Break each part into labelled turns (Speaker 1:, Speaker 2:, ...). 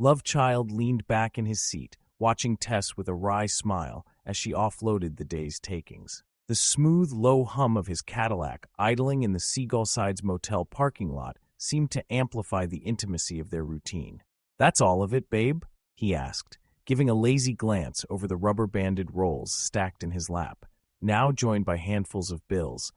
Speaker 1: Lovechild leaned back in his seat, watching Tess with a wry smile as she offloaded the day's takings. The smooth, low hum of his Cadillac idling in the Seagull Sides Motel parking lot seemed to amplify the intimacy of their routine. "That's all of it, babe?" he asked, giving a lazy glance over the rubber-banded rolls stacked in his lap, now joined by handfuls of bills.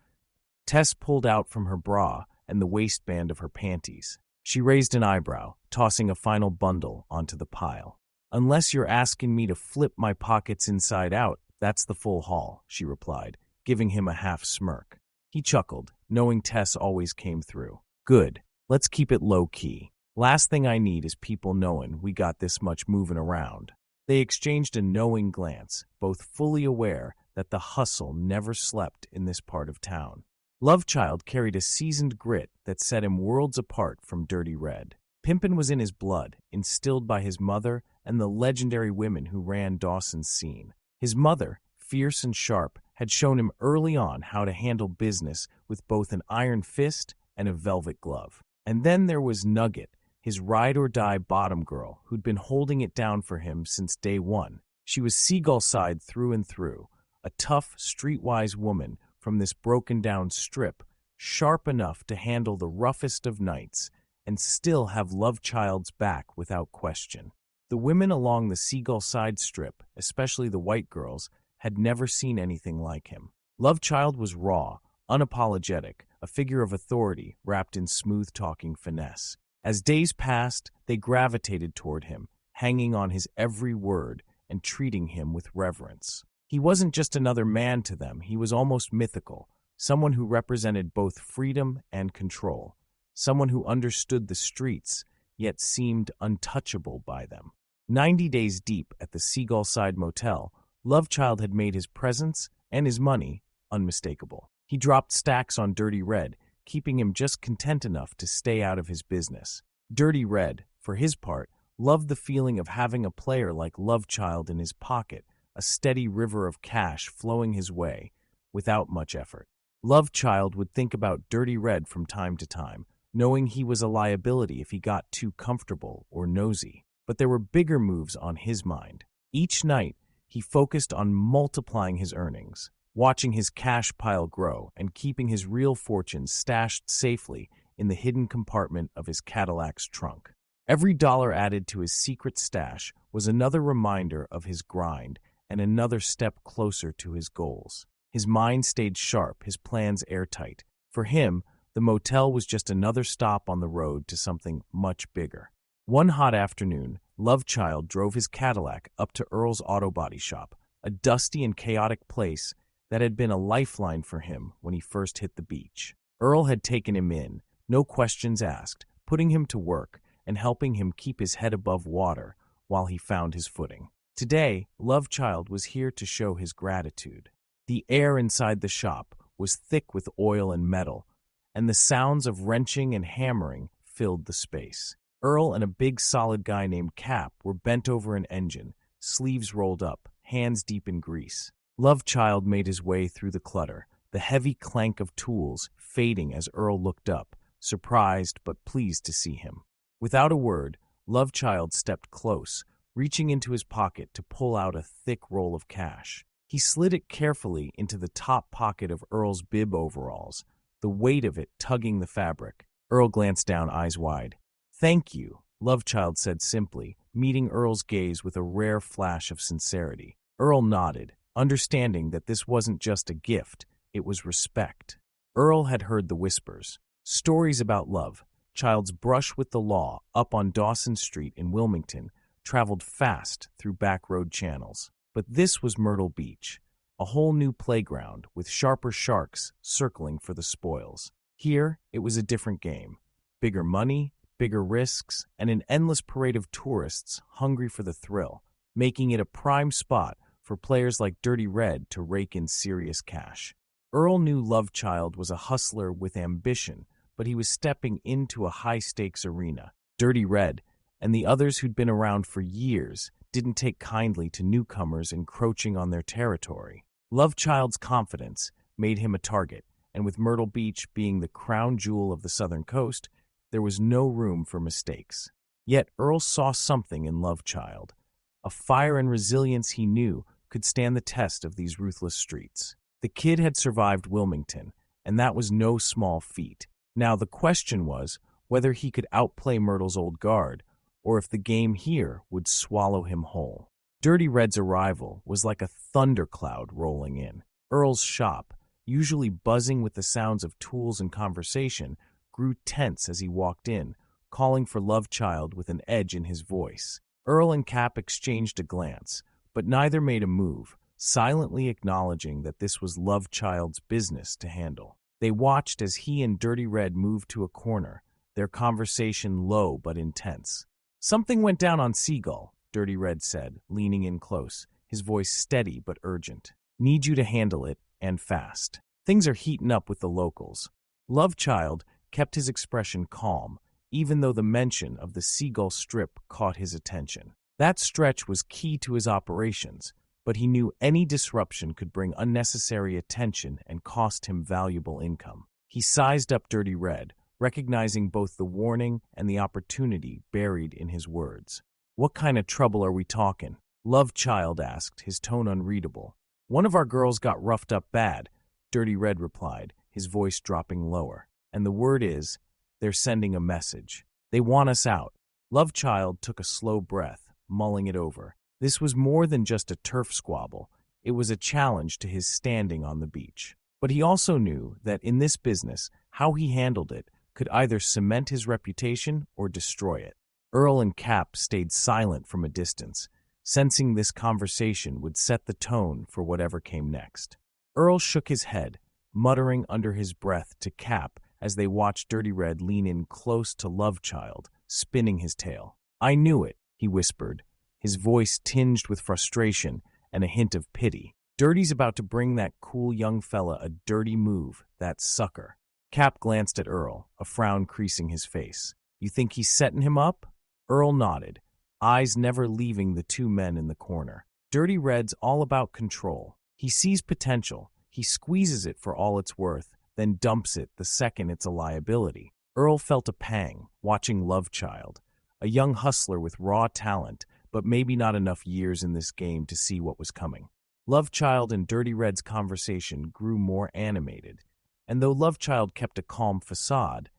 Speaker 1: Tess pulled out from her bra and the waistband of her panties. She raised an eyebrow, tossing a final bundle onto the pile. "Unless you're asking me to flip my pockets inside out, that's the full haul," she replied, giving him a half smirk. He chuckled, knowing Tess always came through. "Good. Let's keep it low-key. Last thing I need is people knowing we got this much moving around." They exchanged a knowing glance, both fully aware that the hustle never slept in this part of town. Lovechild carried a seasoned grit that set him worlds apart from Dirty Red. Pimpin' was in his blood, instilled by his mother and the legendary women who ran Dawson's scene. His mother, fierce and sharp, had shown him early on how to handle business with both an iron fist and a velvet glove. And then there was Nugget, his ride-or-die bottom girl, who'd been holding it down for him since day one. She was Seagull Side through and through, a tough, streetwise woman from this broken-down strip, sharp enough to handle the roughest of nights and still have Lovechild's back without question. The women along the Seagull Side strip, especially the white girls, had never seen anything like him. Lovechild was raw, unapologetic, a figure of authority wrapped in smooth-talking finesse. As days passed, they gravitated toward him, hanging on his every word and treating him with reverence. He wasn't just another man to them, he was almost mythical, someone who represented both freedom and control, someone who understood the streets, yet seemed untouchable by them. 90 days deep at the Seagull Side Motel, Lovechild had made his presence and his money unmistakable. He dropped stacks on Dirty Red, keeping him just content enough to stay out of his business. Dirty Red, for his part, loved the feeling of having a player like Lovechild in his pocket, a steady river of cash flowing his way without much effort. Lovechild would think about Dirty Red from time to time, knowing he was a liability if he got too comfortable or nosy. But there were bigger moves on his mind. Each night, he focused on multiplying his earnings, watching his cash pile grow and keeping his real fortune stashed safely in the hidden compartment of his Cadillac's trunk. Every dollar added to his secret stash was another reminder of his grind and another step closer to his goals. His mind stayed sharp, his plans airtight. For him, the motel was just another stop on the road to something much bigger. One hot afternoon, Lovechild drove his Cadillac up to Earl's auto body shop, a dusty and chaotic place that had been a lifeline for him when he first hit the beach. Earl had taken him in, no questions asked, putting him to work and helping him keep his head above water while he found his footing. Today, Lovechild was here to show his gratitude. The air inside the shop was thick with oil and metal, and the sounds of wrenching and hammering filled the space. Earl and a big solid guy named Cap were bent over an engine, sleeves rolled up, hands deep in grease. Lovechild made his way through the clutter, the heavy clank of tools fading as Earl looked up, surprised but pleased to see him. Without a word, Lovechild stepped close, reaching into his pocket to pull out a thick roll of cash. He slid it carefully into the top pocket of Earl's bib overalls, the weight of it tugging the fabric. Earl glanced down, eyes wide. "Thank you," Lovechild said simply, meeting Earl's gaze with a rare flash of sincerity. Earl nodded, understanding that this wasn't just a gift, it was respect. Earl had heard the whispers, stories about Lovechild's brush with the law up on Dawson Street in Wilmington, traveled fast through back-road channels. But this was Myrtle Beach, a whole new playground with sharper sharks circling for the spoils. Here, it was a different game. Bigger money, bigger risks, and an endless parade of tourists hungry for the thrill, making it a prime spot for players like Dirty Red to rake in serious cash. Earl knew Lovechild was a hustler with ambition, but he was stepping into a high-stakes arena. Dirty Red, and the others who'd been around for years, didn't take kindly to newcomers encroaching on their territory. Lovechild's confidence made him a target, and with Myrtle Beach being the crown jewel of the southern coast, there was no room for mistakes. Yet Earl saw something in Lovechild, a fire and resilience he knew could stand the test of these ruthless streets. The kid had survived Wilmington, and that was no small feat. Now the question was whether he could outplay Myrtle's old guard, or if the game here would swallow him whole. Dirty Red's arrival was like a thundercloud rolling in. Earl's shop, usually buzzing with the sounds of tools and conversation, grew tense as he walked in, calling for Lovechild with an edge in his voice. Earl and Cap exchanged a glance, but neither made a move, silently acknowledging that this was Lovechild's business to handle. They watched as he and Dirty Red moved to a corner, their conversation low but intense. "Something went down on Seagull," Dirty Red said, leaning in close, his voice steady but urgent. "Need you to handle it, and fast. Things are heating up with the locals." Lovechild kept his expression calm, even though the mention of the Seagull Strip caught his attention. That stretch was key to his operations, but he knew any disruption could bring unnecessary attention and cost him valuable income. He sized up Dirty Red, recognizing both the warning and the opportunity buried in his words. "What kind of trouble are we talking?" Lovechild asked, his tone unreadable. "One of our girls got roughed up bad," Dirty Red replied, his voice dropping lower. "And the word is, they're sending a message. They want us out." Lovechild took a slow breath, mulling it over. This was more than just a turf squabble. It was a challenge to his standing on the beach. But he also knew that in this business, how he handled it could either cement his reputation or destroy it. Earl and Cap stayed silent from a distance, sensing this conversation would set the tone for whatever came next. Earl shook his head, muttering under his breath to Cap as they watched Dirty Red lean in close to Lovechild, spinning his tail. "I knew it," he whispered, his voice tinged with frustration and a hint of pity. "Dirty's about to bring that cool young fella a dirty move, that sucker." Cap glanced at Earl, a frown creasing his face. "You think he's setting him up?" Earl nodded, eyes never leaving the two men in the corner. Dirty Red's all about control. He sees potential, he squeezes it for all it's worth, then dumps it the second it's a liability. Earl felt a pang, watching Lovechild, a young hustler with raw talent, but maybe not enough years in this game to see what was coming. Lovechild and Dirty Red's conversation grew more animated, and though Lovechild kept a calm facade,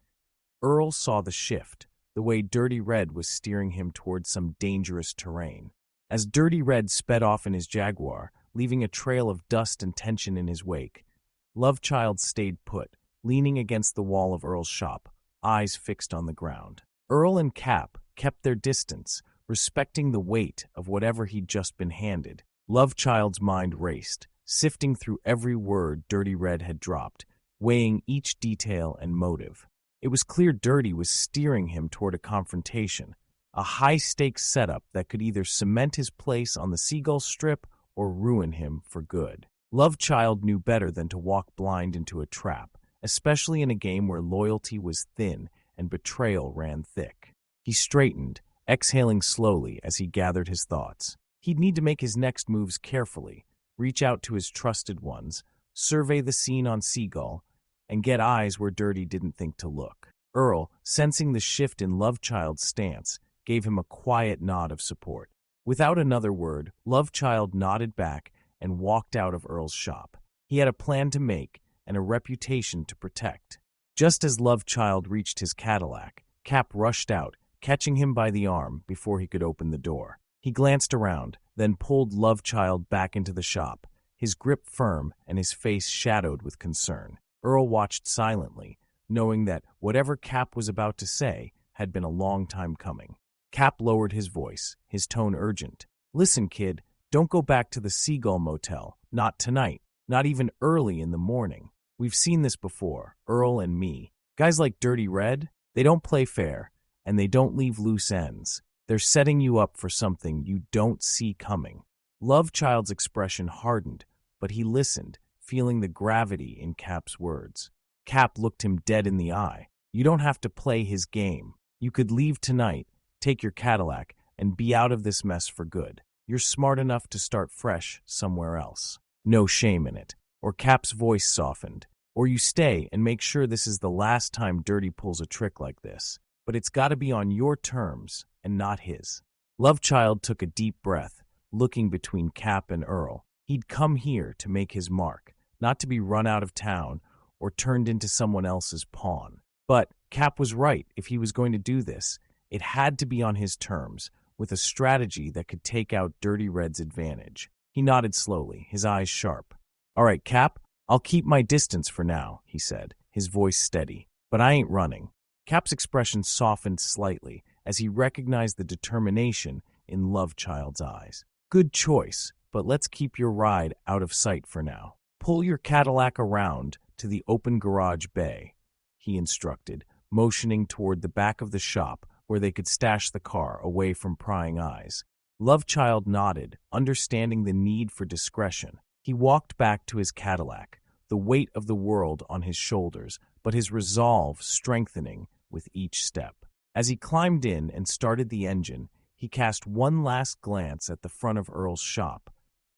Speaker 1: Earl saw the shift, the way Dirty Red was steering him towards some dangerous terrain. As Dirty Red sped off in his Jaguar, leaving a trail of dust and tension in his wake, Lovechild stayed put, leaning against the wall of Earl's shop, eyes fixed on the ground. Earl and Cap kept their distance, respecting the weight of whatever he'd just been handed. Lovechild's mind raced, sifting through every word Dirty Red had dropped, weighing each detail and motive. It was clear Dirty was steering him toward a confrontation, a high-stakes setup that could either cement his place on the Seagull Strip or ruin him for good. Lovechild knew better than to walk blind into a trap, especially in a game where loyalty was thin and betrayal ran thick. He straightened, exhaling slowly as he gathered his thoughts. He'd need to make his next moves carefully, reach out to his trusted ones, survey the scene on Seagull, and get eyes where Dirty didn't think to look. Earl, sensing the shift in Lovechild's stance, gave him a quiet nod of support. Without another word, Lovechild nodded back and walked out of Earl's shop. He had a plan to make and a reputation to protect. Just as Lovechild reached his Cadillac, Cap rushed out, catching him by the arm before he could open the door. He glanced around, then pulled Lovechild back into the shop, his grip firm and his face shadowed with concern. Earl watched silently, knowing that whatever Cap was about to say had been a long time coming. Cap lowered his voice, his tone urgent. "Listen, kid, don't go back to the Seagull Motel. Not tonight. Not even early in the morning. We've seen this before, Earl and me. Guys like Dirty Red, they don't play fair, and they don't leave loose ends. They're setting you up for something you don't see coming." Lovechild's expression hardened, but he listened, feeling the gravity in Cap's words. Cap looked him dead in the eye. "You don't have to play his game. You could leave tonight, take your Cadillac, and be out of this mess for good. You're smart enough to start fresh somewhere else. No shame in it." Or Cap's voice softened. "Or you stay and make sure this is the last time Dirty pulls a trick like this. But it's got to be on your terms and not his. Lovechild took a deep breath, looking between Cap and Earl. He'd come here to make his mark, not to be run out of town or turned into someone else's pawn. But Cap was right. If he was going to do this, it had to be on his terms, with a strategy that could take out Dirty Red's advantage. He nodded slowly, his eyes sharp. "All right, Cap, I'll keep my distance for now," he said, his voice steady. "But I ain't running." Cap's expression softened slightly as he recognized the determination in Lovechild's eyes. "Good choice, but let's keep your ride out of sight for now. Pull your Cadillac around to the open garage bay," he instructed, motioning toward the back of the shop where they could stash the car away from prying eyes. Lovechild nodded, understanding the need for discretion. He walked back to his Cadillac, the weight of the world on his shoulders, but his resolve strengthening with each step. As he climbed in and started the engine, he cast one last glance at the front of Earl's shop.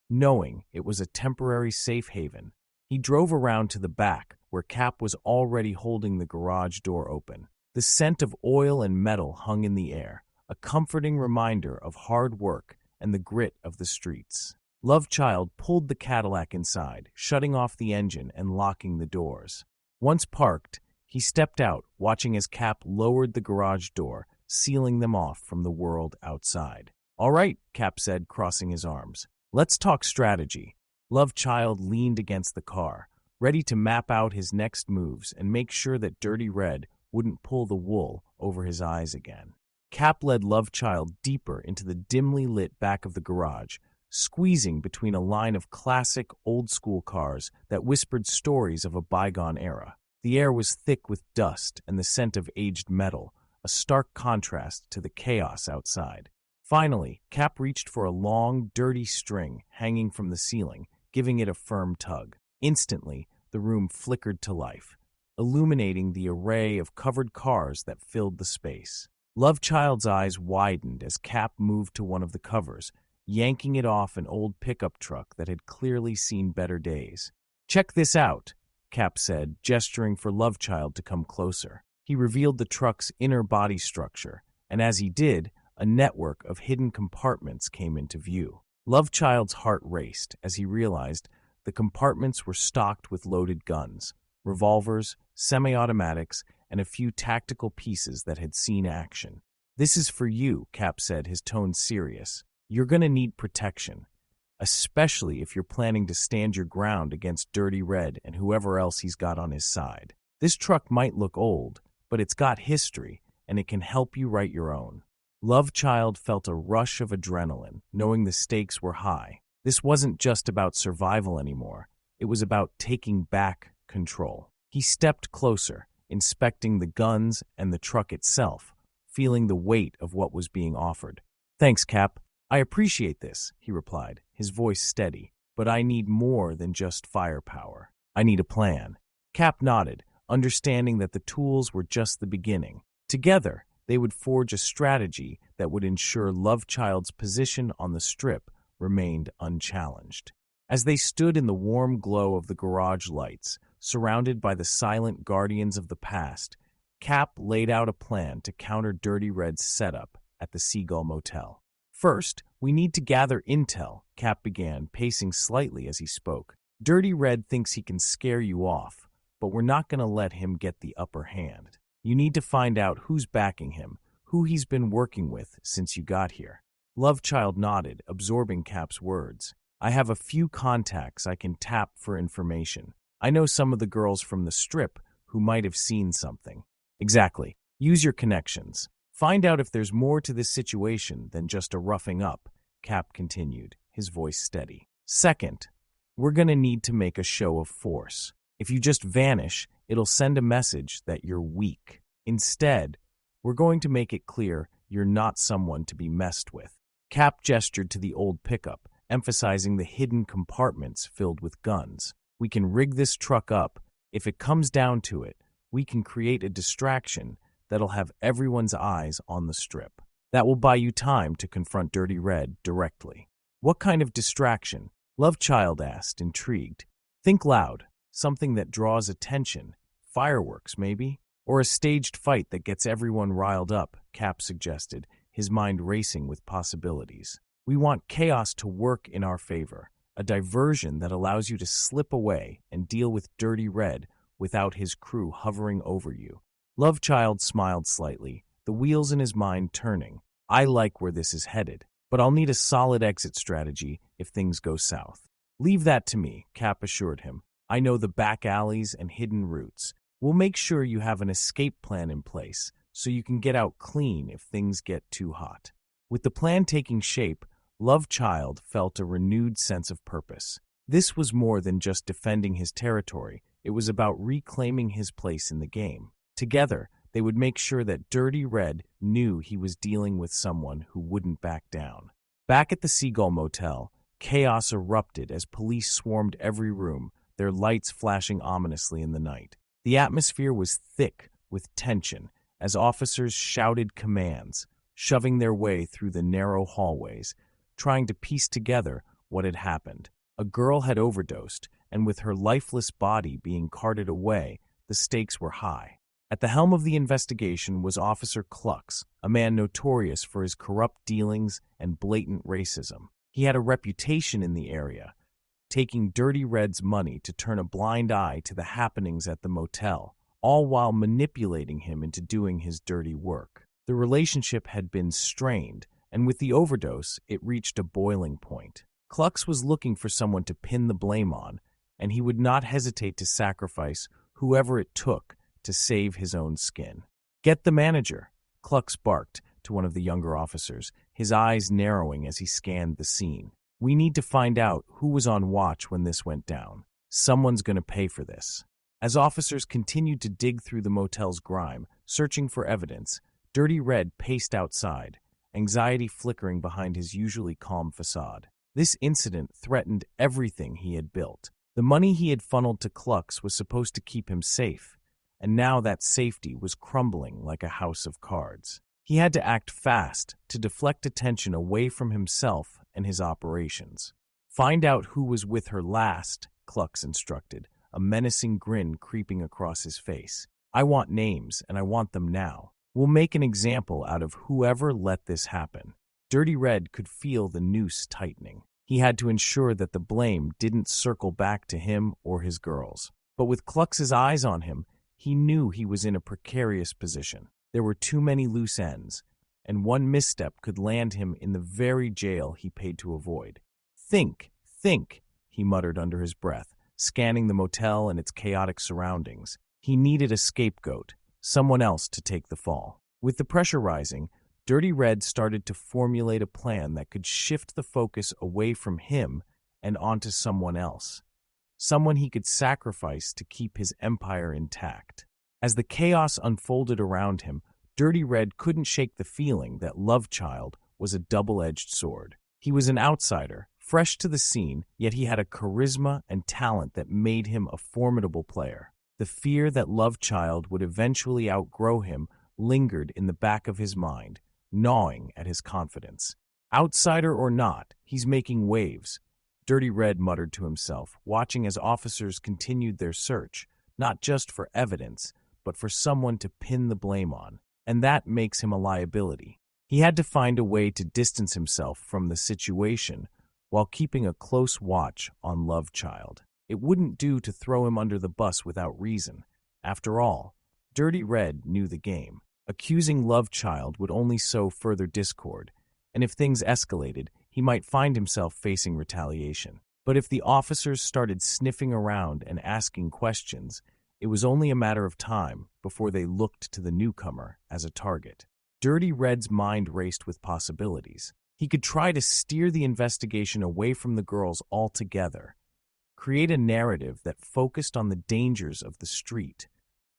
Speaker 1: Knowing it was a temporary safe haven, he drove around to the back, where Cap was already holding the garage door open. The scent of oil and metal hung in the air, a comforting reminder of hard work and the grit of the streets. Lovechild pulled the Cadillac inside, shutting off the engine and locking the doors. Once parked, he stepped out, watching as Cap lowered the garage door, sealing them off from the world outside. "All right," Cap said, crossing his arms. "Let's talk strategy." Lovechild leaned against the car, ready to map out his next moves and make sure that Dirty Red wouldn't pull the wool over his eyes again. Cap led Lovechild deeper into the dimly lit back of the garage, squeezing between a line of classic old-school cars that whispered stories of a bygone era. The air was thick with dust and the scent of aged metal, a stark contrast to the chaos outside. Finally, Cap reached for a long, dirty string hanging from the ceiling, giving it a firm tug. Instantly, the room flickered to life, illuminating the array of covered cars that filled the space. Lovechild's eyes widened as Cap moved to one of the covers, yanking it off an old pickup truck that had clearly seen better days. "Check this out," Cap said, gesturing for Lovechild to come closer. He revealed the truck's inner body structure, and as he did, a network of hidden compartments came into view. Lovechild's heart raced as he realized the compartments were stocked with loaded guns, revolvers, semi-automatics, and a few tactical pieces that had seen action. "This is for you," Cap said, his tone serious. "You're gonna need protection, especially if you're planning to stand your ground against Dirty Red and whoever else he's got on his side. This truck might look old, but it's got history, and it can help you write your own." Lovechild felt a rush of adrenaline, knowing the stakes were high. This wasn't just about survival anymore. It was about taking back control. He stepped closer, inspecting the guns and the truck itself, feeling the weight of what was being offered. "Thanks, Cap. I appreciate this," he replied, his voice steady. "But I need more than just firepower. I need a plan." Cap nodded, understanding that the tools were just the beginning. Together, they would forge a strategy that would ensure Lovechild's position on the strip remained unchallenged. As they stood in the warm glow of the garage lights, surrounded by the silent guardians of the past, Cap laid out a plan to counter Dirty Red's setup at the Seagull Motel. "First, we need to gather intel," Cap began, pacing slightly as he spoke. "Dirty Red thinks he can scare you off, but we're not going to let him get the upper hand. You need to find out who's backing him, who he's been working with since you got here." Lovechild nodded, absorbing Cap's words. "I have a few contacts I can tap for information. I know some of the girls from the strip who might have seen something." "Exactly. Use your connections. Find out if there's more to this situation than just a roughing up," Cap continued, his voice steady. "Second, we're going to need to make a show of force. If you just vanish, it'll send a message that you're weak. Instead, we're going to make it clear you're not someone to be messed with." Cap gestured to the old pickup, emphasizing the hidden compartments filled with guns. "We can rig this truck up. If it comes down to it, we can create a distraction that'll have everyone's eyes on the strip. That will buy you time to confront Dirty Red directly." "What kind of distraction?" Lovechild asked, intrigued. "Think loud. Something that draws attention. Fireworks, maybe? Or a staged fight that gets everyone riled up," Cap suggested, his mind racing with possibilities. We want chaos to work in our favor, a diversion that allows you to slip away and deal with Dirty Red without his crew hovering over you. Lovechild smiled slightly, the wheels in his mind turning. I like where this is headed, but I'll need a solid exit strategy if things go south. Leave that to me, Cap assured him. I know the back alleys and hidden routes. We'll make sure you have an escape plan in place so you can get out clean if things get too hot. With the plan taking shape, Lovechild felt a renewed sense of purpose. This was more than just defending his territory, it was about reclaiming his place in the game. Together, they would make sure that Dirty Red knew he was dealing with someone who wouldn't back down. Back at the Seagull Motel, chaos erupted as police swarmed every room, their lights flashing ominously in the night. The atmosphere was thick with tension as officers shouted commands, shoving their way through the narrow hallways, trying to piece together what had happened. A girl had overdosed, and with her lifeless body being carted away, the stakes were high. At the helm of the investigation was Officer Klux, a man notorious for his corrupt dealings and blatant racism. He had a reputation in the area, taking Dirty Red's money to turn a blind eye to the happenings at the motel, all while manipulating him into doing his dirty work. The relationship had been strained, and with the overdose, it reached a boiling point. Klux was looking for someone to pin the blame on, and he would not hesitate to sacrifice whoever it took to save his own skin. "Get the manager," Klux barked to one of the younger officers, his eyes narrowing as he scanned the scene. "We need to find out who was on watch when this went down. Someone's going to pay for this." As officers continued to dig through the motel's grime, searching for evidence, Dirty Red paced outside, anxiety flickering behind his usually calm facade. This incident threatened everything he had built. The money he had funneled to Klux was supposed to keep him safe, and now that safety was crumbling like a house of cards. He had to act fast to deflect attention away from himself and his operations. "Find out who was with her last," Klux instructed, a menacing grin creeping across his face. "I want names, and I want them now. We'll make an example out of whoever let this happen." Dirty Red could feel the noose tightening. He had to ensure that the blame didn't circle back to him or his girls. But with Klux's eyes on him, he knew he was in a precarious position. There were too many loose ends, and one misstep could land him in the very jail he paid to avoid. Think, he muttered under his breath, scanning the motel and its chaotic surroundings. He needed a scapegoat, someone else to take the fall. With the pressure rising, Dirty Red started to formulate a plan that could shift the focus away from him and onto someone else. Someone he could sacrifice to keep his empire intact. As the chaos unfolded around him, Dirty Red couldn't shake the feeling that Lovechild was a double-edged sword. He was an outsider, fresh to the scene, yet he had a charisma and talent that made him a formidable player. The fear that Lovechild would eventually outgrow him lingered in the back of his mind, gnawing at his confidence. "Outsider or not, he's making waves," Dirty Red muttered to himself, watching as officers continued their search, not just for evidence, but for someone to pin the blame on. And that makes him a liability. He had to find a way to distance himself from the situation while keeping a close watch on Lovechild. It wouldn't do to throw him under the bus without reason. After all, Dirty Red knew the game. Accusing Lovechild would only sow further discord, and if things escalated, he might find himself facing retaliation. But if the officers started sniffing around and asking questions, it was only a matter of time before they looked to the newcomer as a target. Dirty Red's mind raced with possibilities. He could try to steer the investigation away from the girls altogether, create a narrative that focused on the dangers of the street,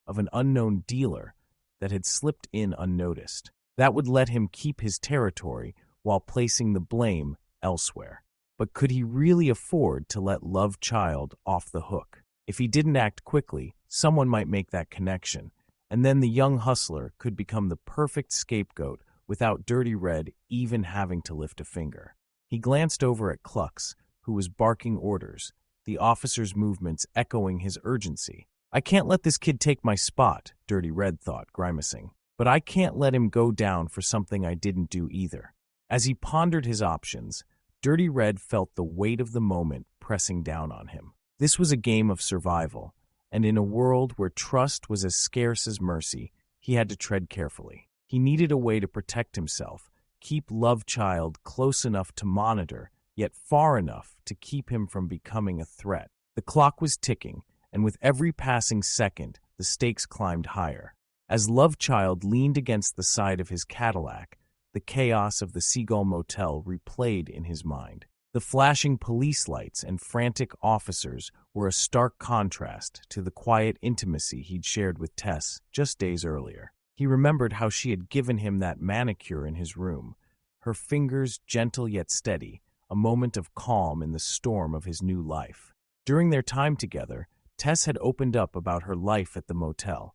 Speaker 1: of an unknown dealer that had slipped in unnoticed. That would let him keep his territory while placing the blame elsewhere. But could he really afford to let Lovechild off the hook? If he didn't act quickly, someone might make that connection, and then the young hustler could become the perfect scapegoat without Dirty Red even having to lift a finger. He glanced over at Klux, who was barking orders, the officer's movements echoing his urgency. "I can't let this kid take my spot," Dirty Red thought, grimacing. but I can't let him go down for something I didn't do either. As he pondered his options, Dirty Red felt the weight of the moment pressing down on him. This was a game of survival, and in a world where trust was as scarce as mercy, he had to tread carefully. He needed a way to protect himself, keep Lovechild close enough to monitor, yet far enough to keep him from becoming a threat. The clock was ticking, and with every passing second, the stakes climbed higher. As Lovechild leaned against the side of his Cadillac, the chaos of the Seagull Motel replayed in his mind. The flashing police lights and frantic officers were a stark contrast to the quiet intimacy he'd shared with Tess just days earlier. He remembered how she had given him that manicure in his room, her fingers gentle yet steady, a moment of calm in the storm of his new life. During their time together, Tess had opened up about her life at the motel,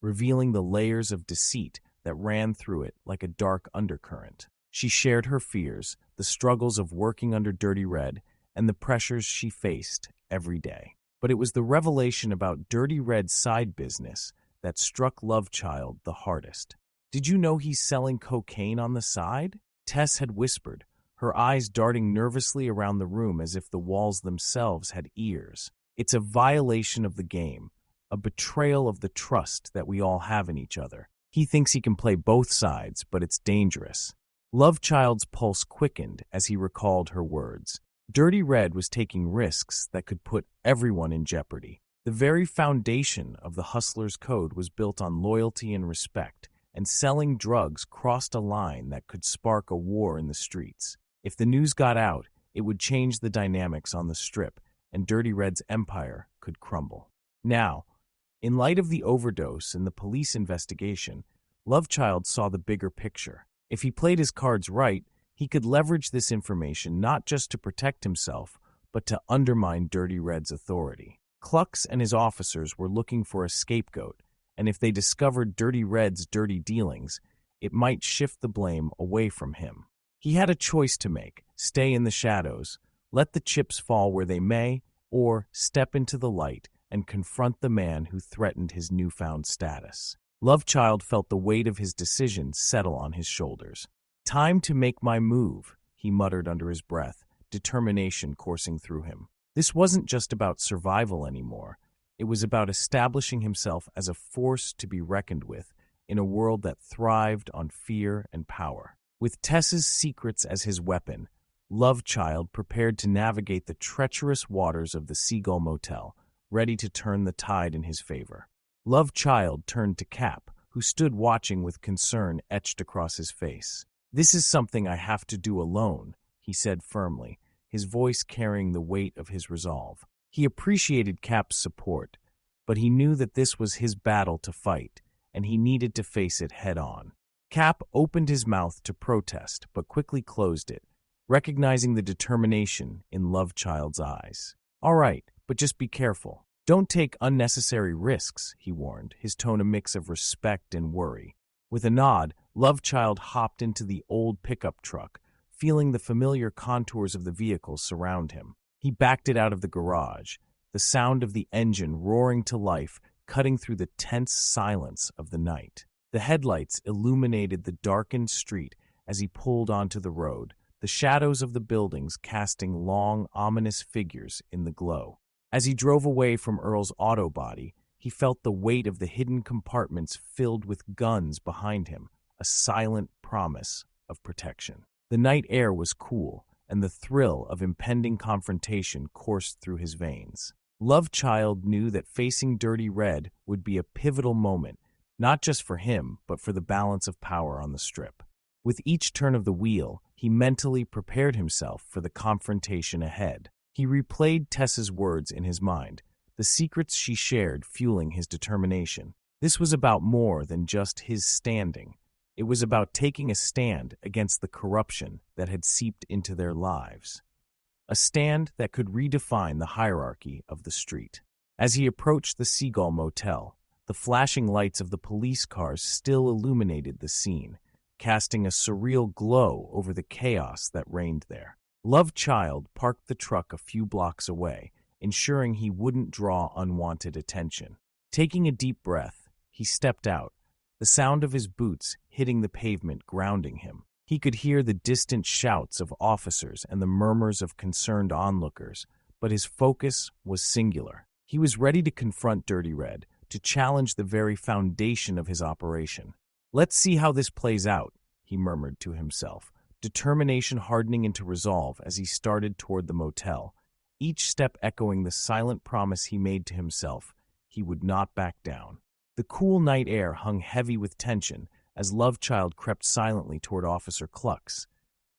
Speaker 1: revealing the layers of deceit that ran through it like a dark undercurrent. She shared her fears, the struggles of working under Dirty Red, and the pressures she faced every day. But it was the revelation about Dirty Red's side business that struck Lovechild the hardest. "Did you know he's selling cocaine on the side?" Tess had whispered, her eyes darting nervously around the room as if the walls themselves had ears. "It's a violation of the game, a betrayal of the trust that we all have in each other. He thinks he can play both sides, but it's dangerous." Lovechild's pulse quickened as he recalled her words. Dirty Red was taking risks that could put everyone in jeopardy. The very foundation of the hustler's code was built on loyalty and respect, and selling drugs crossed a line that could spark a war in the streets. If the news got out, it would change the dynamics on the strip, and Dirty Red's empire could crumble. Now, in light of the overdose and the police investigation, Lovechild saw the bigger picture. If he played his cards right, he could leverage this information not just to protect himself, but to undermine Dirty Red's authority. Klux and his officers were looking for a scapegoat, and if they discovered Dirty Red's dirty dealings, it might shift the blame away from him. He had a choice to make: stay in the shadows, let the chips fall where they may, or step into the light and confront the man who threatened his newfound status. Lovechild felt the weight of his decision settle on his shoulders. "Time to make my move," he muttered under his breath, determination coursing through him. This wasn't just about survival anymore. It was about establishing himself as a force to be reckoned with in a world that thrived on fear and power. With Tess's secrets as his weapon, Lovechild prepared to navigate the treacherous waters of the Seagull Motel, ready to turn the tide in his favor. Lovechild turned to Cap, who stood watching with concern etched across his face. "This is something I have to do alone," he said firmly, his voice carrying the weight of his resolve. He appreciated Cap's support, but he knew that this was his battle to fight, and he needed to face it head-on. Cap opened his mouth to protest, but quickly closed it, recognizing the determination in Lovechild's eyes. "All right, but just be careful. Don't take unnecessary risks," he warned, his tone a mix of respect and worry. With a nod, Lovechild hopped into the old pickup truck, feeling the familiar contours of the vehicle surround him. He backed it out of the garage, the sound of the engine roaring to life, cutting through the tense silence of the night. The headlights illuminated the darkened street as he pulled onto the road, the shadows of the buildings casting long, ominous figures in the glow. As he drove away from Earl's auto body, he felt the weight of the hidden compartments filled with guns behind him, a silent promise of protection. The night air was cool, and the thrill of impending confrontation coursed through his veins. Lovechild knew that facing Dirty Red would be a pivotal moment, not just for him, but for the balance of power on the strip. With each turn of the wheel, he mentally prepared himself for the confrontation ahead. He replayed Tess's words in his mind, the secrets she shared fueling his determination. This was about more than just his standing. It was about taking a stand against the corruption that had seeped into their lives. A stand that could redefine the hierarchy of the street. As he approached the Seagull Motel, the flashing lights of the police cars still illuminated the scene, casting a surreal glow over the chaos that reigned there. Lovechild parked the truck a few blocks away, ensuring he wouldn't draw unwanted attention. Taking a deep breath, he stepped out, the sound of his boots hitting the pavement grounding him. He could hear the distant shouts of officers and the murmurs of concerned onlookers, but his focus was singular. He was ready to confront Dirty Red, to challenge the very foundation of his operation. "Let's see how this plays out," he murmured to himself, determination hardening into resolve as he started toward the motel, each step echoing the silent promise he made to himself he would not back down. The cool night air hung heavy with tension as Lovechild crept silently toward Officer Klux,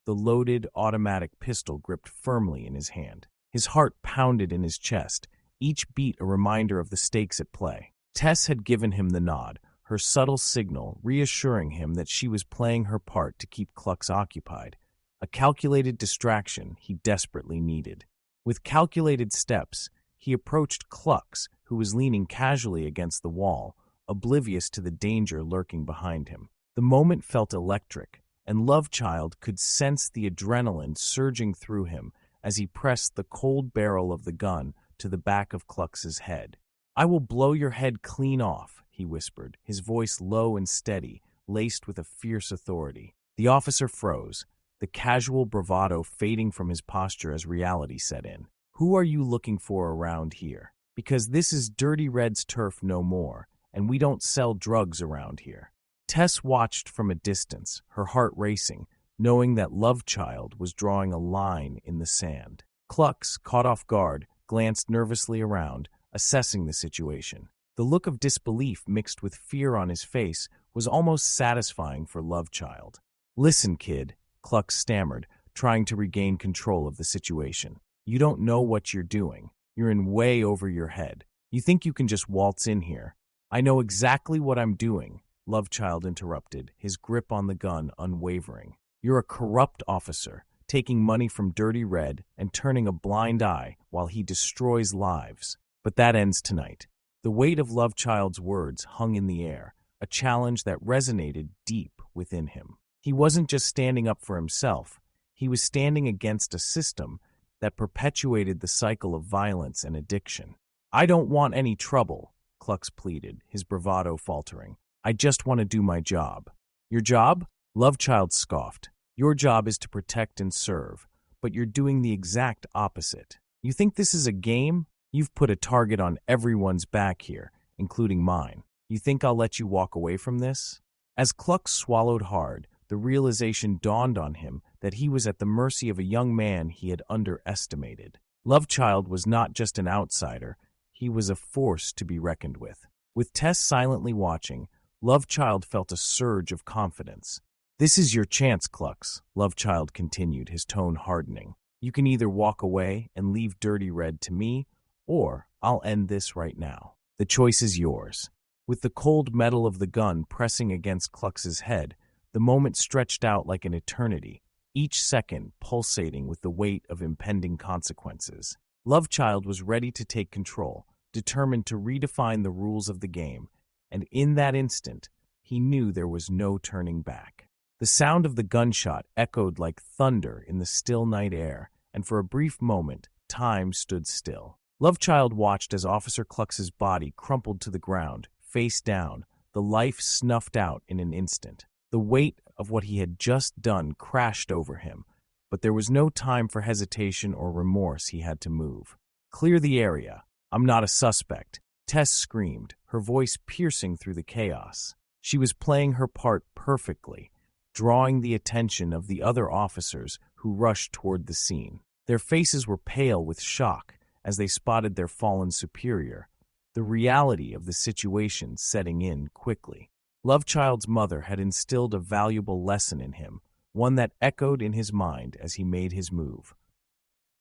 Speaker 1: the loaded automatic pistol gripped firmly in his hand. His heart pounded in his chest, each beat a reminder of the stakes at play. Tess had given him the nod, her subtle signal reassuring him that she was playing her part to keep Klux occupied, a calculated distraction he desperately needed. With calculated steps, he approached Klux, who was leaning casually against the wall, oblivious to the danger lurking behind him. The moment felt electric, and Lovechild could sense the adrenaline surging through him as he pressed the cold barrel of the gun to the back of Klux's head. "I will blow your head clean off," he whispered, his voice low and steady, laced with a fierce authority. The officer froze, the casual bravado fading from his posture as reality set in. "Who are you looking for around here? Because this is Dirty Red's turf no more, and we don't sell drugs around here." Tess watched from a distance, her heart racing, knowing that Lovechild was drawing a line in the sand. Klux, caught off guard, glanced nervously around, assessing the situation. The look of disbelief mixed with fear on his face was almost satisfying for Lovechild. "Listen, kid," Klux stammered, trying to regain control of the situation. "You don't know what you're doing. You're in way over your head. You think you can just waltz in here." "I know exactly what I'm doing," Lovechild interrupted, his grip on the gun unwavering. "You're a corrupt officer, taking money from Dirty Red and turning a blind eye while he destroys lives. But that ends tonight." The weight of Lovechild's words hung in the air, a challenge that resonated deep within him. He wasn't just standing up for himself, he was standing against a system that perpetuated the cycle of violence and addiction. "I don't want any trouble," Klux pleaded, his bravado faltering. "I just want to do my job." "Your job?" Lovechild scoffed. "Your job is to protect and serve, but you're doing the exact opposite. You think this is a game? You've put a target on everyone's back here, including mine. You think I'll let you walk away from this?" As Klux swallowed hard, the realization dawned on him that he was at the mercy of a young man he had underestimated. Lovechild was not just an outsider, he was a force to be reckoned with. With Tess silently watching, Lovechild felt a surge of confidence. "This is your chance, Klux," Lovechild continued, his tone hardening. "You can either walk away and leave Dirty Red to me, or I'll end this right now. The choice is yours." With the cold metal of the gun pressing against Klux's head, the moment stretched out like an eternity, each second pulsating with the weight of impending consequences. Lovechild was ready to take control, determined to redefine the rules of the game, and in that instant, he knew there was no turning back. The sound of the gunshot echoed like thunder in the still night air, and for a brief moment, time stood still. Lovechild watched as Officer Klux's body crumpled to the ground, face down, the life snuffed out in an instant. The weight of what he had just done crashed over him, but there was no time for hesitation or remorse. He had to move. "Clear the area. I'm not a suspect," Tess screamed, her voice piercing through the chaos. She was playing her part perfectly, drawing the attention of the other officers who rushed toward the scene. Their faces were pale with shock as they spotted their fallen superior, the reality of the situation setting in quickly. Lovechild's mother had instilled a valuable lesson in him, one that echoed in his mind as he made his move.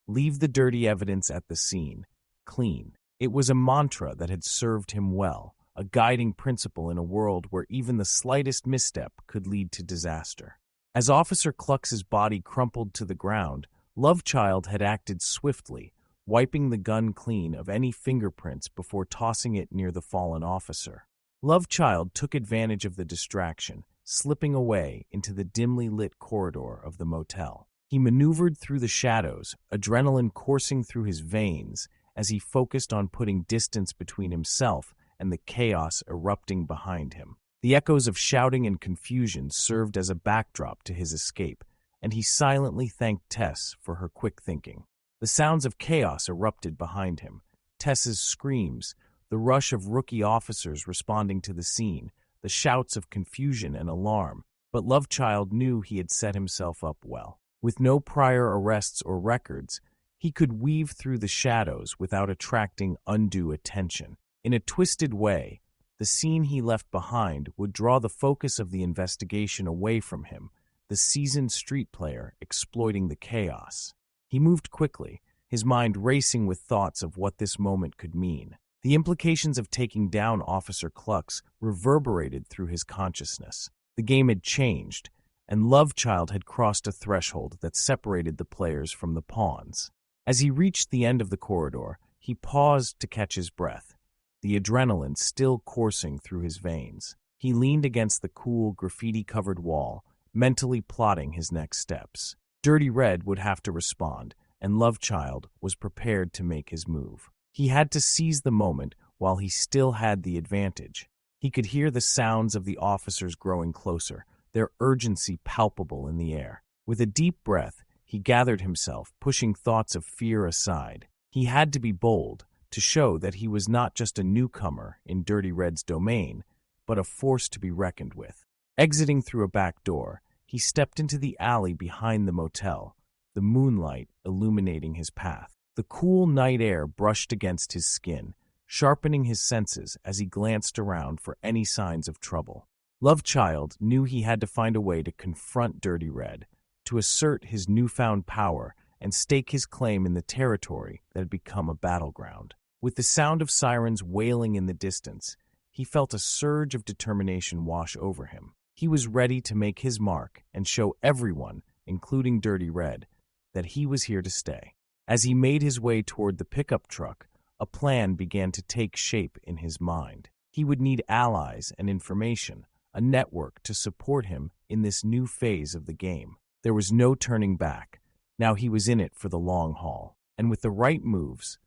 Speaker 1: Leave the dirty evidence at the scene, clean. It was a mantra that had served him well, a guiding principle in a world where even the slightest misstep could lead to disaster. As Officer Klux's body crumpled to the ground, Lovechild had acted swiftly, wiping the gun clean of any fingerprints before tossing it near the fallen officer. Lovechild took advantage of the distraction, slipping away into the dimly lit corridor of the motel. He maneuvered through the shadows, adrenaline coursing through his veins as he focused on putting distance between himself and the chaos erupting behind him. The echoes of shouting and confusion served as a backdrop to his escape, and he silently thanked Tess for her quick thinking. The sounds of chaos erupted behind him. Tess's screams, the rush of rookie officers responding to the scene, the shouts of confusion and alarm. But Lovechild knew he had set himself up well. With no prior arrests or records, he could weave through the shadows without attracting undue attention. In a twisted way, the scene he left behind would draw the focus of the investigation away from him, the seasoned street player exploiting the chaos. He moved quickly, his mind racing with thoughts of what this moment could mean. The implications of taking down Officer Klux reverberated through his consciousness. The game had changed, and Lovechild had crossed a threshold that separated the players from the pawns. As he reached the end of the corridor, he paused to catch his breath, the adrenaline still coursing through his veins. He leaned against the cool, graffiti-covered wall, mentally plotting his next steps. Dirty Red would have to respond, and Lovechild was prepared to make his move. He had to seize the moment while he still had the advantage. He could hear the sounds of the officers growing closer, their urgency palpable in the air. With a deep breath, he gathered himself, pushing thoughts of fear aside. He had to be bold, to show that he was not just a newcomer in Dirty Red's domain, but a force to be reckoned with. Exiting through a back door, he stepped into the alley behind the motel, the moonlight illuminating his path. The cool night air brushed against his skin, sharpening his senses as he glanced around for any signs of trouble. Lovechild knew he had to find a way to confront Dirty Red, to assert his newfound power and stake his claim in the territory that had become a battleground. With the sound of sirens wailing in the distance, he felt a surge of determination wash over him. He was ready to make his mark and show everyone, including Dirty Red, that he was here to stay. As he made his way toward the pickup truck, a plan began to take shape in his mind. He would need allies and information, a network to support him in this new phase of the game. There was no turning back. Now he was in it for the long haul. And with the right moves,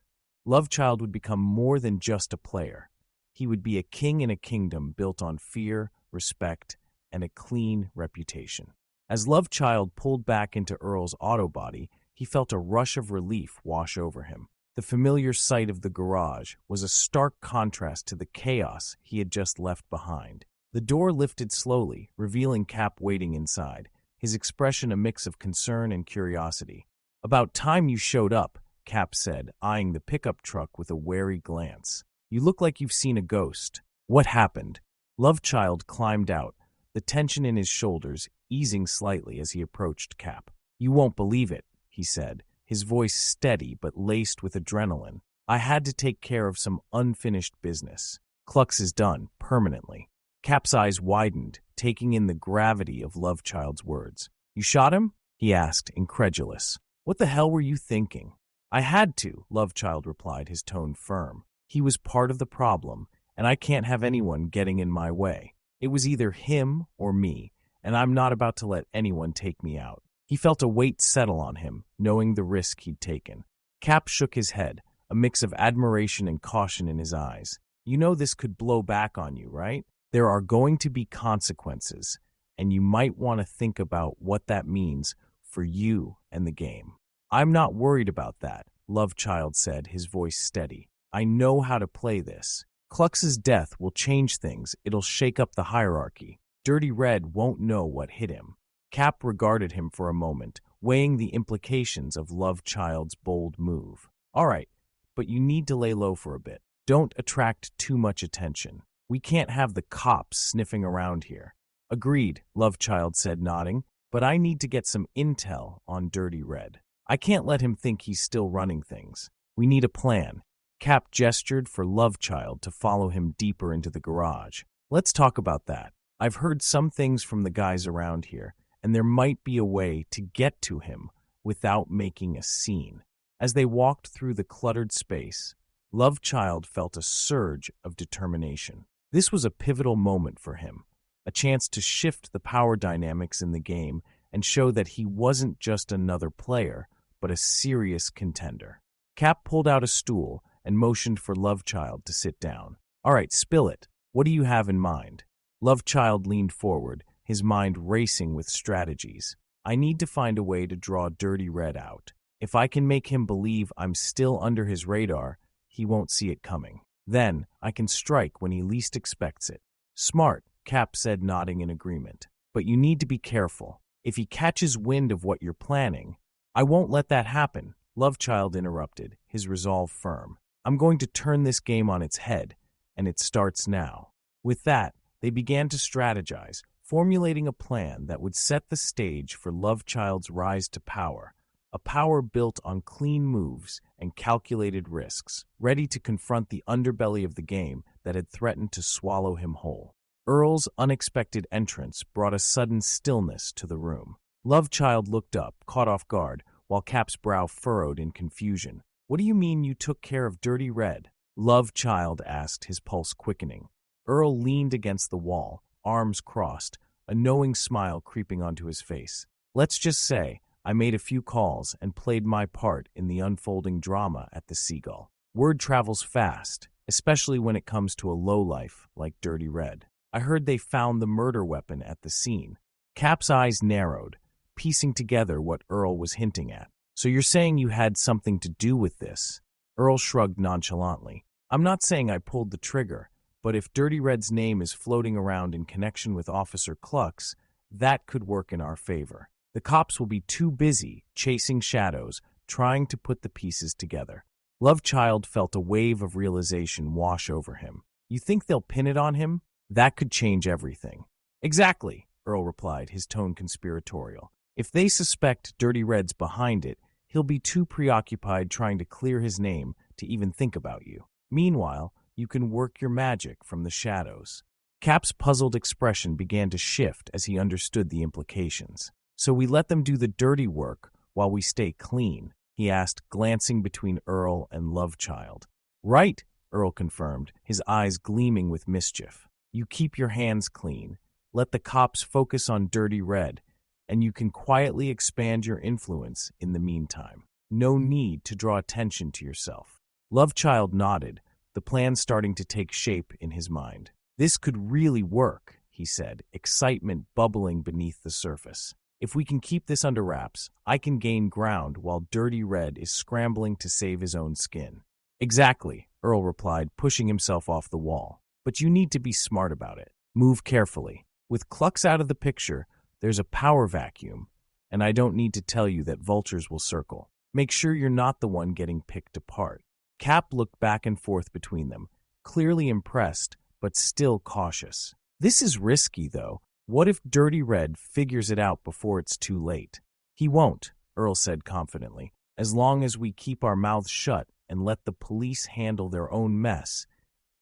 Speaker 1: Lovechild would become more than just a player. He would be a king in a kingdom built on fear, respect, and a clean reputation. As Lovechild pulled back into Earl's auto body, he felt a rush of relief wash over him. The familiar sight of the garage was a stark contrast to the chaos he had just left behind. The door lifted slowly, revealing Cap waiting inside, his expression a mix of concern and curiosity. "About time you showed up," Cap said, eyeing the pickup truck with a wary glance. "You look like you've seen a ghost. What happened?" Lovechild climbed out, the tension in his shoulders easing slightly as he approached Cap. "You won't believe it," he said, his voice steady but laced with adrenaline. "I had to take care of some unfinished business. Klux is done, permanently." Cap's eyes widened, taking in the gravity of Lovechild's words. "You shot him?" he asked, incredulous. "What the hell were you thinking?" "I had to," Lovechild replied, his tone firm. "He was part of the problem, and I can't have anyone getting in my way. It was either him or me, and I'm not about to let anyone take me out." He felt a weight settle on him, knowing the risk he'd taken. Cap shook his head, a mix of admiration and caution in his eyes. "You know this could blow back on you, right? There are going to be consequences, and you might want to think about what that means for you and the game." "I'm not worried about that," Lovechild said, his voice steady. "I know how to play this. Klux's death will change things. It'll shake up the hierarchy. Dirty Red won't know what hit him." Cap regarded him for a moment, weighing the implications of Lovechild's bold move. "All right, but you need to lay low for a bit. Don't attract too much attention. We can't have the cops sniffing around here." "Agreed," Lovechild said, nodding, "but I need to get some intel on Dirty Red. I can't let him think he's still running things. We need a plan." Cap gestured for Lovechild to follow him deeper into the garage. "Let's talk about that. I've heard some things from the guys around here, and there might be a way to get to him without making a scene." As they walked through the cluttered space, Lovechild felt a surge of determination. This was a pivotal moment for him, a chance to shift the power dynamics in the game and show that he wasn't just another player, but a serious contender. Cap pulled out a stool and motioned for Lovechild to sit down. "All right, spill it. What do you have in mind?" Lovechild leaned forward, his mind racing with strategies. I need to find a way to draw Dirty Red out. If I can make him believe I'm still under his radar, he won't see it coming. Then I can strike when he least expects it. Smart, Cap said, nodding in agreement. But you need to be careful. If he catches wind of what you're planning, I won't let that happen, Lovechild interrupted, his resolve firm. I'm going to turn this game on its head, and it starts now. With that, they began to strategize, formulating a plan that would set the stage for Lovechild's rise to power, a power built on clean moves and calculated risks, ready to confront the underbelly of the game that had threatened to swallow him whole. Earl's unexpected entrance brought a sudden stillness to the room. Lovechild looked up, caught off guard, while Cap's brow furrowed in confusion. What do you mean you took care of Dirty Red? Lovechild asked, his pulse quickening. Earl leaned against the wall, arms crossed, a knowing smile creeping onto his face. Let's just say I made a few calls and played my part in the unfolding drama at the Seagull. Word travels fast, especially when it comes to a lowlife like Dirty Red. I heard they found the murder weapon at the scene. Cap's eyes narrowed, piecing together what Earl was hinting at. So you're saying you had something to do with this? Earl shrugged nonchalantly. I'm not saying I pulled the trigger, but if Dirty Red's name is floating around in connection with Officer Klux, that could work in our favor. The cops will be too busy chasing shadows, trying to put the pieces together. Lovechild felt a wave of realization wash over him. You think they'll pin it on him? That could change everything. Exactly, Earl replied, his tone conspiratorial. If they suspect Dirty Red's behind it, he'll be too preoccupied trying to clear his name to even think about you. Meanwhile, you can work your magic from the shadows. Cap's puzzled expression began to shift as he understood the implications. So we let them do the dirty work while we stay clean, he asked, glancing between Earl and Lovechild. Right, Earl confirmed, his eyes gleaming with mischief. You keep your hands clean, let the cops focus on Dirty Red, and you can quietly expand your influence in the meantime. No need to draw attention to yourself. Lovechild nodded, the plan starting to take shape in his mind. This could really work, he said, excitement bubbling beneath the surface. If we can keep this under wraps, I can gain ground while Dirty Red is scrambling to save his own skin. Exactly, Earl replied, pushing himself off the wall. But you need to be smart about it. Move carefully. With Klux out of the picture, there's a power vacuum, and I don't need to tell you that vultures will circle. Make sure you're not the one getting picked apart. Cap looked back and forth between them, clearly impressed, but still cautious. This is risky, though. What if Dirty Red figures it out before it's too late? He won't, Earl said confidently. As long as we keep our mouths shut and let the police handle their own mess,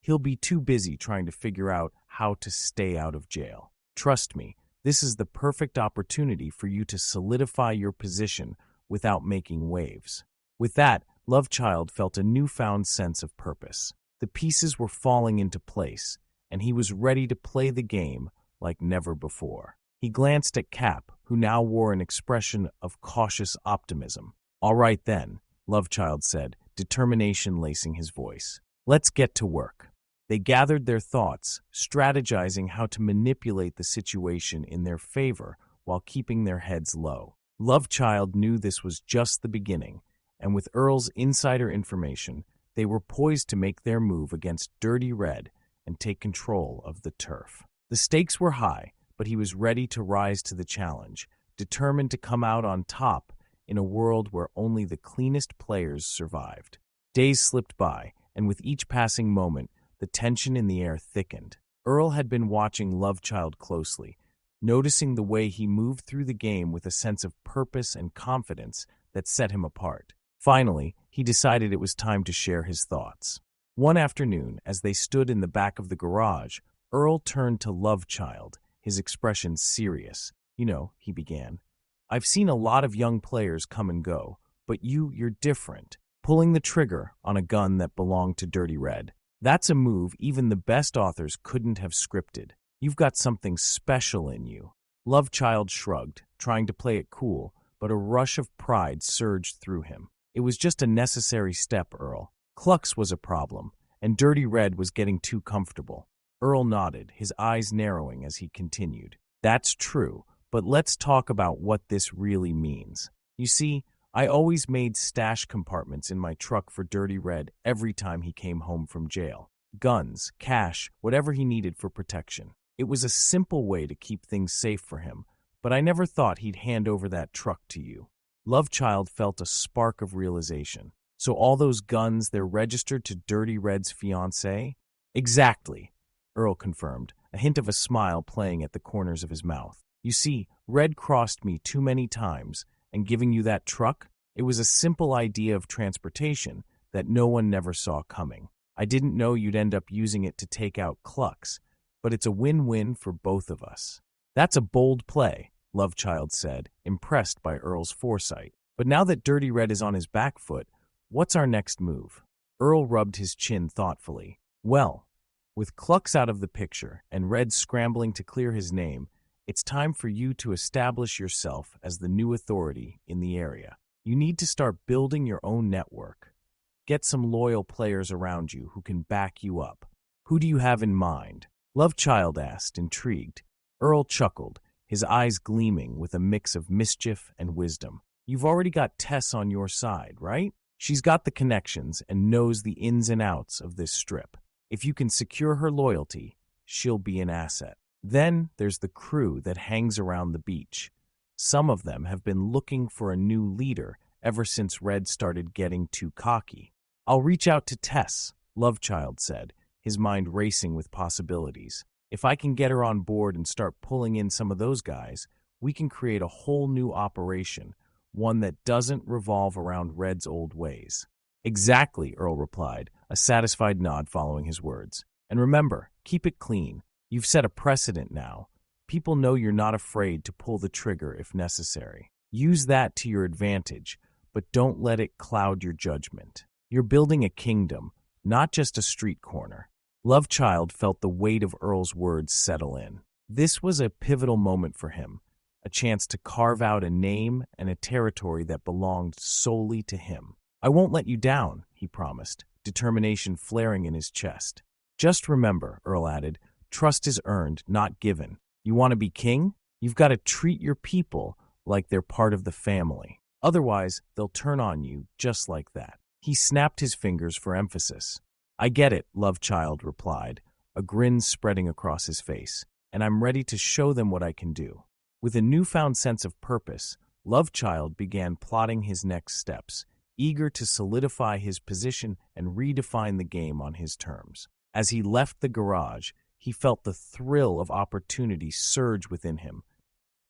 Speaker 1: he'll be too busy trying to figure out how to stay out of jail. Trust me, this is the perfect opportunity for you to solidify your position without making waves. With that, Lovechild felt a newfound sense of purpose. The pieces were falling into place, and he was ready to play the game like never before. He glanced at Cap, who now wore an expression of cautious optimism. All right then, Lovechild said, determination lacing his voice. Let's get to work. They gathered their thoughts, strategizing how to manipulate the situation in their favor while keeping their heads low. Lovechild knew this was just the beginning, and with Earl's insider information, they were poised to make their move against Dirty Red and take control of the turf. The stakes were high, but he was ready to rise to the challenge, determined to come out on top in a world where only the cleanest players survived. Days slipped by, and with each passing moment, the tension in the air thickened. Earl had been watching Lovechild closely, noticing the way he moved through the game with a sense of purpose and confidence that set him apart. Finally, he decided it was time to share his thoughts. One afternoon, as they stood in the back of the garage, Earl turned to Lovechild, his expression serious. You know, he began, I've seen a lot of young players come and go, but you're different, pulling the trigger on a gun that belonged to Dirty Red. That's a move even the best authors couldn't have scripted. You've got something special in you. Lovechild shrugged, trying to play it cool, but a rush of pride surged through him. It was just a necessary step, Earl. Klux was a problem, and Dirty Red was getting too comfortable. Earl nodded, his eyes narrowing as he continued. That's true, but let's talk about what this really means. You see, I always made stash compartments in my truck for Dirty Red every time he came home from jail. Guns, cash, whatever he needed for protection. It was a simple way to keep things safe for him, but I never thought he'd hand over that truck to you. Lovechild felt a spark of realization. So all those guns, they're registered to Dirty Red's fiancée? Exactly, Earl confirmed, a hint of a smile playing at the corners of his mouth. You see, Red crossed me too many times, and giving you that truck, it was a simple idea of transportation that no one never saw coming. I didn't know you'd end up using it to take out Klux, but it's a win-win for both of us. That's a bold play, Lovechild said, impressed by Earl's foresight. But now that Dirty Red is on his back foot, what's our next move? Earl rubbed his chin thoughtfully. Well, with Klux out of the picture and Red scrambling to clear his name, it's time for you to establish yourself as the new authority in the area. You need to start building your own network. Get some loyal players around you who can back you up. Who do you have in mind? Lovechild asked, intrigued. Earl chuckled, his eyes gleaming with a mix of mischief and wisdom. You've already got Tess on your side, right? She's got the connections and knows the ins and outs of this strip. If you can secure her loyalty, she'll be an asset. Then there's the crew that hangs around the beach. Some of them have been looking for a new leader ever since Red started getting too cocky. I'll reach out to Tess, Lovechild said, his mind racing with possibilities. If I can get her on board and start pulling in some of those guys, we can create a whole new operation, one that doesn't revolve around Red's old ways. Exactly, Earl replied, a satisfied nod following his words. And remember, keep it clean. You've set a precedent now. People know you're not afraid to pull the trigger if necessary. Use that to your advantage, but don't let it cloud your judgment. You're building a kingdom, not just a street corner. Lovechild felt the weight of Earl's words settle in. This was a pivotal moment for him, a chance to carve out a name and a territory that belonged solely to him. I won't let you down, he promised, determination flaring in his chest. Just remember, Earl added, trust is earned, not given. You want to be king? You've got to treat your people like they're part of the family. Otherwise, they'll turn on you just like that. He snapped his fingers for emphasis. I get it, Lovechild replied, a grin spreading across his face, and I'm ready to show them what I can do. With a newfound sense of purpose, Lovechild began plotting his next steps, eager to solidify his position and redefine the game on his terms. As he left the garage, he felt the thrill of opportunity surge within him,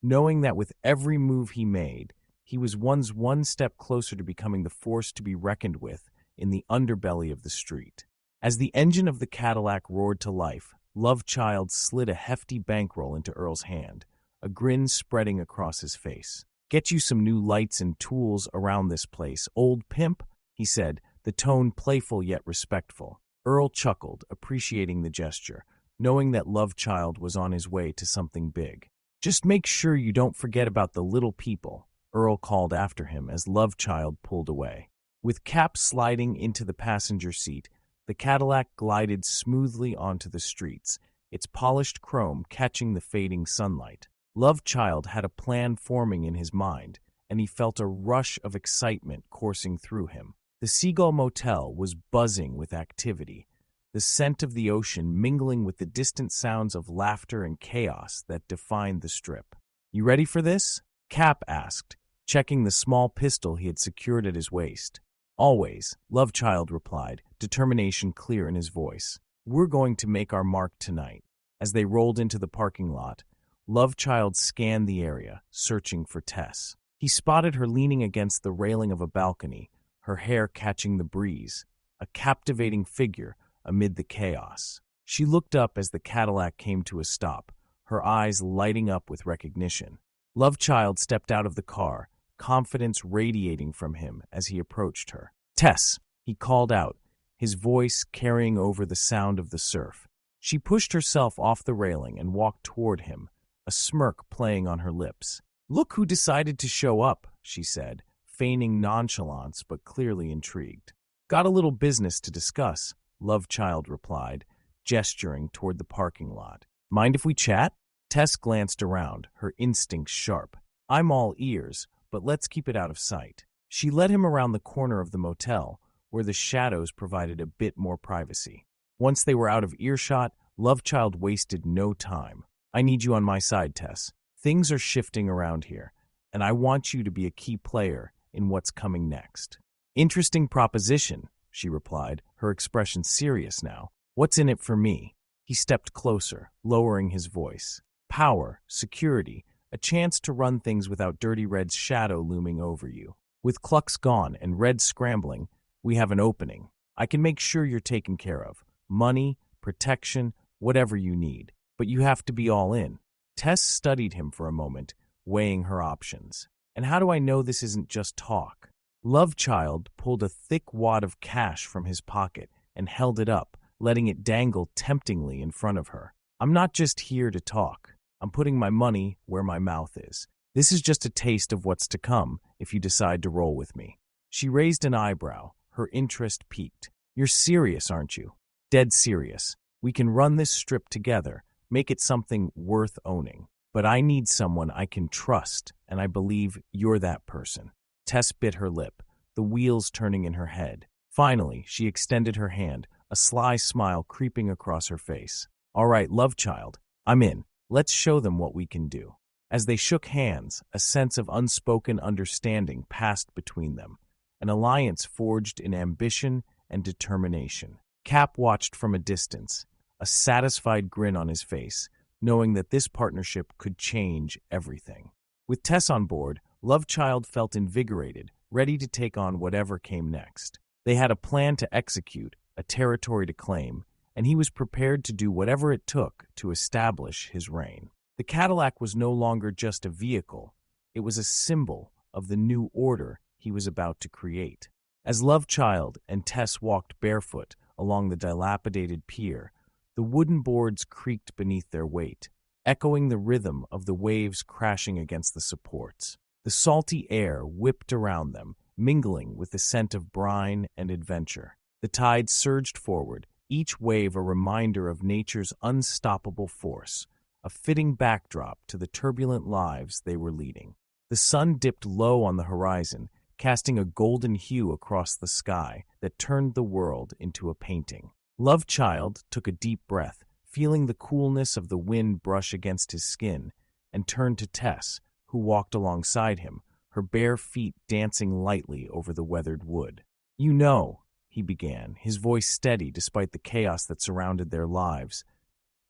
Speaker 1: knowing that with every move he made, he was one step closer to becoming the force to be reckoned with in the underbelly of the street. As the engine of the Cadillac roared to life, Lovechild slid a hefty bankroll into Earl's hand, a grin spreading across his face. Get you some new lights and tools around this place, old pimp, he said, the tone playful yet respectful. Earl chuckled, appreciating the gesture, knowing that Lovechild was on his way to something big. Just make sure you don't forget about the little people, Earl called after him as Lovechild pulled away. With Cap sliding into the passenger seat, the Cadillac glided smoothly onto the streets, its polished chrome catching the fading sunlight. Lovechild had a plan forming in his mind, and he felt a rush of excitement coursing through him. The Seagull Motel was buzzing with activity, the scent of the ocean mingling with the distant sounds of laughter and chaos that defined the strip. You ready for this? Cap asked, checking the small pistol he had secured at his waist. Always, Lovechild replied, determination clear in his voice. We're going to make our mark tonight. As they rolled into the parking lot, Lovechild scanned the area, searching for Tess. He spotted her leaning against the railing of a balcony, her hair catching the breeze, a captivating figure amid the chaos. She looked up as the Cadillac came to a stop, her eyes lighting up with recognition. Lovechild stepped out of the car, confidence radiating from him as he approached her. Tess, he called out, his voice carrying over the sound of the surf. She pushed herself off the railing and walked toward him, a smirk playing on her lips. Look who decided to show up, she said, feigning nonchalance but clearly intrigued. Got a little business to discuss, Lovechild replied, gesturing toward the parking lot. Mind if we chat? Tess glanced around, her instincts sharp. I'm all ears, but let's keep it out of sight. She led him around the corner of the motel, where the shadows provided a bit more privacy. Once they were out of earshot, Lovechild wasted no time. I need you on my side, Tess. Things are shifting around here, and I want you to be a key player in what's coming next. Interesting proposition, she replied, her expression serious now. What's in it for me? He stepped closer, lowering his voice. Power, security, a chance to run things without Dirty Red's shadow looming over you. With Klux gone and Red scrambling, we have an opening. I can make sure you're taken care of. Money, protection, whatever you need. But you have to be all in. Tess studied him for a moment, weighing her options. And how do I know this isn't just talk? Lovechild pulled a thick wad of cash from his pocket and held it up, letting it dangle temptingly in front of her. I'm not just here to talk. I'm putting my money where my mouth is. This is just a taste of what's to come if you decide to roll with me. She raised an eyebrow, her interest piqued. You're serious, aren't you? Dead serious. We can run this strip together, make it something worth owning. But I need someone I can trust, and I believe you're that person. Tess bit her lip, the wheels turning in her head. Finally, she extended her hand, a sly smile creeping across her face. All right, Lovechild, I'm in. Let's show them what we can do. As they shook hands, a sense of unspoken understanding passed between them, an alliance forged in ambition and determination. Cap watched from a distance, a satisfied grin on his face, knowing that this partnership could change everything. With Tess on board, Lovechild felt invigorated, ready to take on whatever came next. They had a plan to execute, a territory to claim, and he was prepared to do whatever it took to establish his reign. The Cadillac was no longer just a vehicle. It was a symbol of the new order he was about to create. As Lovechild and Tess walked barefoot along the dilapidated pier, the wooden boards creaked beneath their weight, echoing the rhythm of the waves crashing against the supports. The salty air whipped around them, mingling with the scent of brine and adventure. The tide surged forward, each wave a reminder of nature's unstoppable force, a fitting backdrop to the turbulent lives they were leading. The sun dipped low on the horizon, casting a golden hue across the sky that turned the world into a painting. Lovechild took a deep breath, feeling the coolness of the wind brush against his skin, and turned to Tess, who walked alongside him, her bare feet dancing lightly over the weathered wood. You know, he began, his voice steady despite the chaos that surrounded their lives.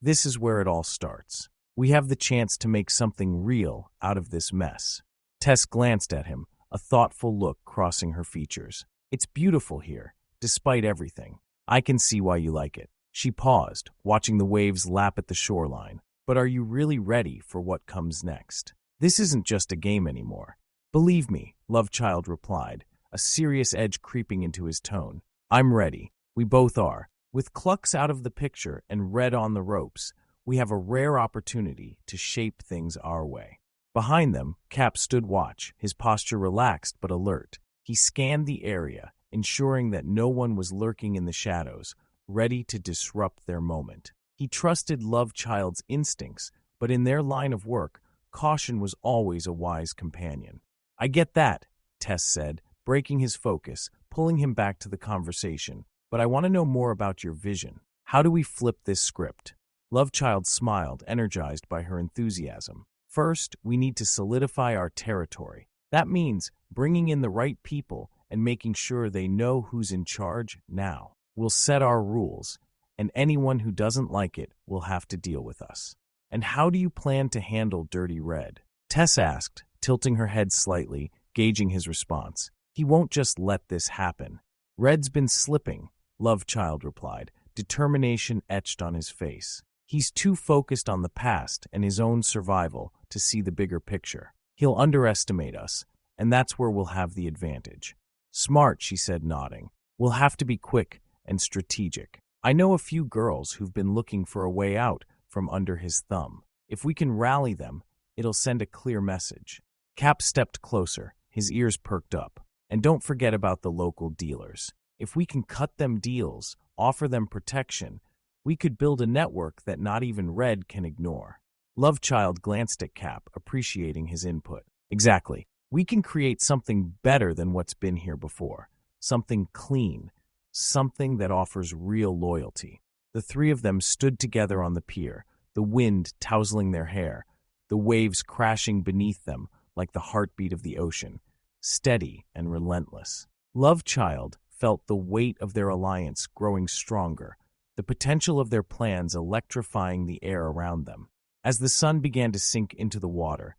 Speaker 1: This is where it all starts. We have the chance to make something real out of this mess. Tess glanced at him, a thoughtful look crossing her features. It's beautiful here, despite everything. I can see why you like it. She paused, watching the waves lap at the shoreline. But are you really ready for what comes next? This isn't just a game anymore. Believe me, Lovechild replied, a serious edge creeping into his tone. I'm ready. We both are. With Klux out of the picture and Red on the ropes, we have a rare opportunity to shape things our way. Behind them, Cap stood watch, his posture relaxed but alert. He scanned the area, ensuring that no one was lurking in the shadows, ready to disrupt their moment. He trusted Lovechild's instincts, but in their line of work, caution was always a wise companion. I get that, Tess said, breaking his focus, pulling him back to the conversation. But I want to know more about your vision. How do we flip this script? Lovechild smiled, energized by her enthusiasm. First, we need to solidify our territory. That means bringing in the right people and making sure they know who's in charge now. We'll set our rules, and anyone who doesn't like it will have to deal with us. And how do you plan to handle Dirty Red? Tess asked, tilting her head slightly, gauging his response. He won't just let this happen. Red's been slipping, Lovechild replied, determination etched on his face. He's too focused on the past and his own survival to see the bigger picture. He'll underestimate us, and that's where we'll have the advantage. Smart, she said, nodding. We'll have to be quick and strategic. I know a few girls who've been looking for a way out from under his thumb. If we can rally them, it'll send a clear message. Cap stepped closer, his ears perked up. And don't forget about the local dealers. If we can cut them deals, offer them protection, We could build a network that not even Red can ignore. Lovechild glanced at Cap, appreciating his input. Exactly. We can create something better than what's been here before. Something clean. Something that offers real loyalty. The three of them stood together on the pier, the wind tousling their hair, the waves crashing beneath them like the heartbeat of the ocean, steady and relentless. Lovechild felt the weight of their alliance growing stronger, the potential of their plans electrifying the air around them. As the sun began to sink into the water,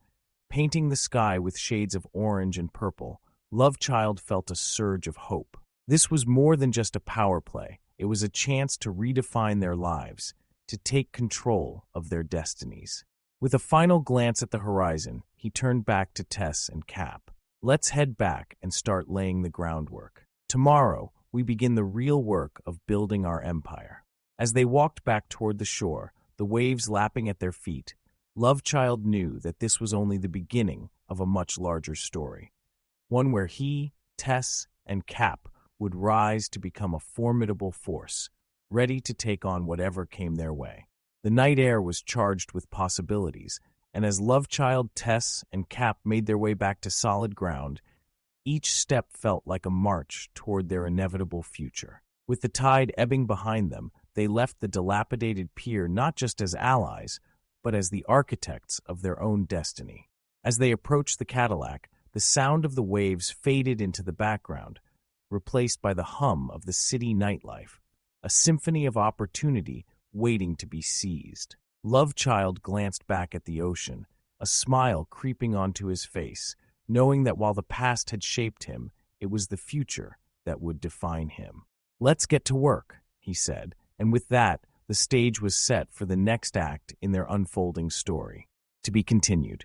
Speaker 1: painting the sky with shades of orange and purple, Lovechild felt a surge of hope. This was more than just a power play. It was a chance to redefine their lives, to take control of their destinies. With a final glance at the horizon, he turned back to Tess and Cap. Let's head back and start laying the groundwork. Tomorrow, we begin the real work of building our empire. As they walked back toward the shore, the waves lapping at their feet, Lovechild knew that this was only the beginning of a much larger story. One where he, Tess, and Cap would rise to become a formidable force, ready to take on whatever came their way. The night air was charged with possibilities, and as Lovechild, Tess, and Cap made their way back to solid ground, each step felt like a march toward their inevitable future. With the tide ebbing behind them, they left the dilapidated pier not just as allies, but as the architects of their own destiny. As they approached the Cadillac, the sound of the waves faded into the background, replaced by the hum of the city nightlife, a symphony of opportunity waiting to be seized. Lovechild glanced back at the ocean, a smile creeping onto his face, knowing that while the past had shaped him, it was the future that would define him. "Let's get to work," he said, and with that, the stage was set for the next act in their unfolding story. To be continued.